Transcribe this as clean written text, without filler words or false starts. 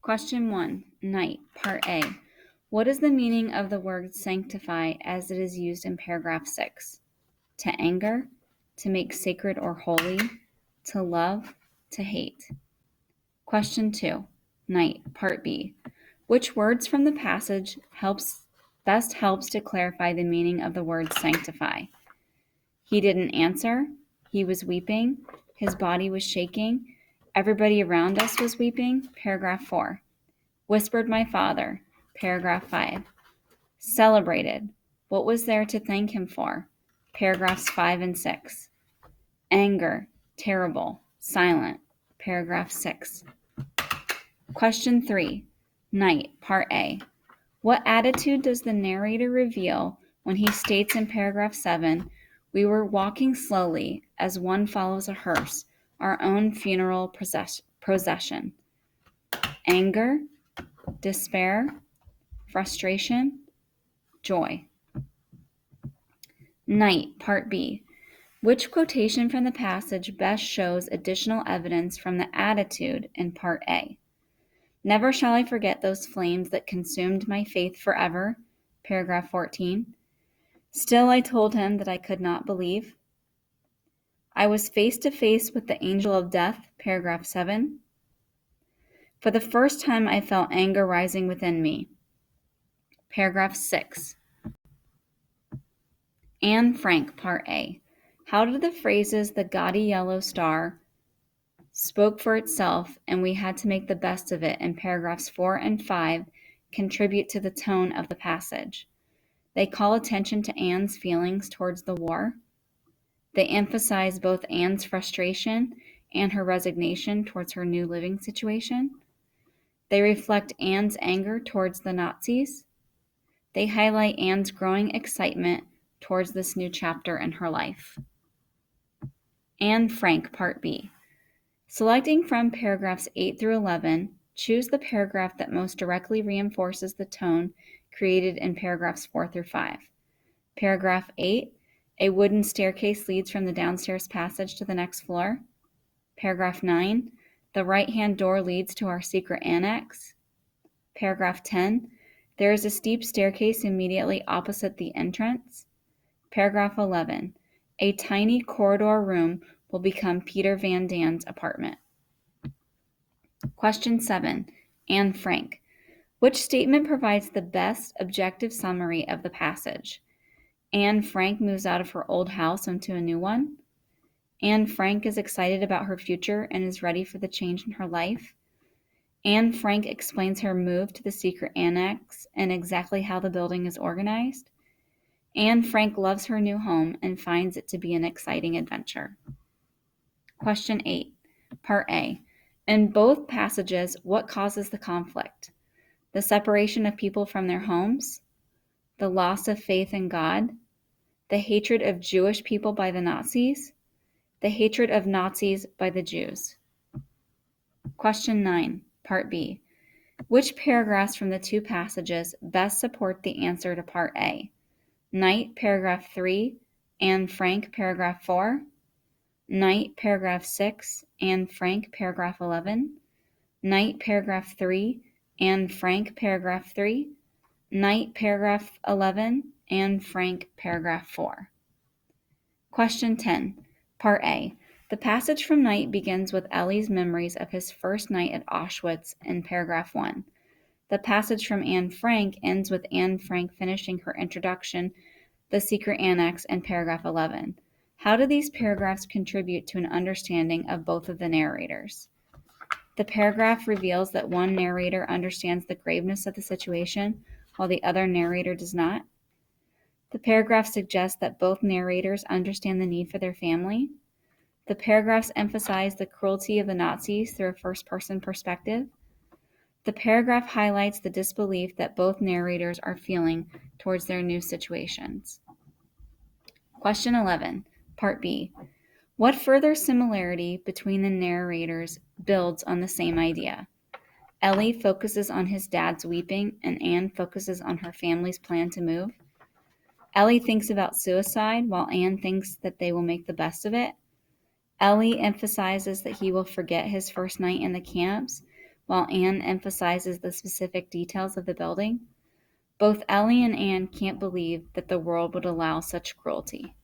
Question 1, Night, Part A. What is the meaning of the word sanctify as it is used in paragraph 6? To anger, to make sacred or holy, to love, to hate. Question 2, Night, Part B. Which words from the passage best helps to clarify the meaning of the word sanctify? He didn't answer. He was weeping. His body was shaking. Everybody around us was weeping. Paragraph 4. Whispered my father. Paragraph 5. Celebrated. What was there to thank him for? Paragraphs 5 and 6. Anger. Terrible. Silent. Paragraph 6. Question 3. Night, Part A. What attitude does the narrator reveal when he states in paragraph 7, we were walking slowly as one follows a hearse, our own funeral procession? Anger, despair, frustration, joy. Night, Part B. Which quotation from the passage best shows additional evidence from the attitude in Part A? Never shall I forget those flames that consumed my faith forever. Paragraph 14. Still I told him that I could not believe. I was face to face with the angel of death. Paragraph 7. For the first time I felt anger rising within me. Paragraph 6. Anne Frank, Part A. How did the phrases the gaudy yellow star spoke for itself and we had to make the best of it in paragraphs 4 and 5 contribute to the tone of the passage? They call attention to Anne's feelings towards the war. They emphasize both Anne's frustration and her resignation towards her new living situation. They reflect Anne's anger towards the Nazis. They highlight Anne's growing excitement towards this new chapter in her life. Anne Frank, Part B. Selecting from paragraphs 8 through 11, choose the paragraph that most directly reinforces the tone created in paragraphs 4 through 5. Paragraph 8, a wooden staircase leads from the downstairs passage to the next floor. Paragraph 9, the right-hand door leads to our secret annex. Paragraph 10, there is a steep staircase immediately opposite the entrance. Paragraph 11, a tiny corridor room will become Peter Van Dan's apartment. Question 7, Anne Frank. Which statement provides the best objective summary of the passage? Anne Frank moves out of her old house into a new one. Anne Frank is excited about her future and is ready for the change in her life. Anne Frank explains her move to the secret annex and exactly how the building is organized. Anne Frank loves her new home and finds it to be an exciting adventure. Question 8, Part A. In both passages, what causes the conflict? The separation of people from their homes, the loss of faith in God, the hatred of Jewish people by the Nazis, the hatred of Nazis by the Jews. Question 9, Part B. Which paragraphs from the two passages best support the answer to Part A? Night, paragraph 3, Anne Frank, paragraph 4. Night, paragraph 6, Anne Frank, paragraph 11. Night, paragraph 3, Anne Frank, paragraph 3. Night, paragraph 11, Anne Frank, paragraph 4. Question 10, Part A. The passage from Night begins with Elie's memories of his first night at Auschwitz in paragraph 1. The passage from Anne Frank ends with Anne Frank finishing her introduction, the secret annex, in paragraph 11. How do these paragraphs contribute to an understanding of both of the narrators? The paragraph reveals that one narrator understands the graveness of the situation, while the other narrator does not. The paragraph suggests that both narrators understand the need for their family. The paragraphs emphasize the cruelty of the Nazis through a first-person perspective. The paragraph highlights the disbelief that both narrators are feeling towards their new situations. Question 11, Part B. What further similarity between the narrators builds on the same idea? Elie focuses on his dad's weeping, and Anne focuses on her family's plan to move. Elie thinks about suicide, while Anne thinks that they will make the best of it. Elie emphasizes that he will forget his first night in the camps, while Anne emphasizes the specific details of the building. Both Elie and Anne can't believe that the world would allow such cruelty.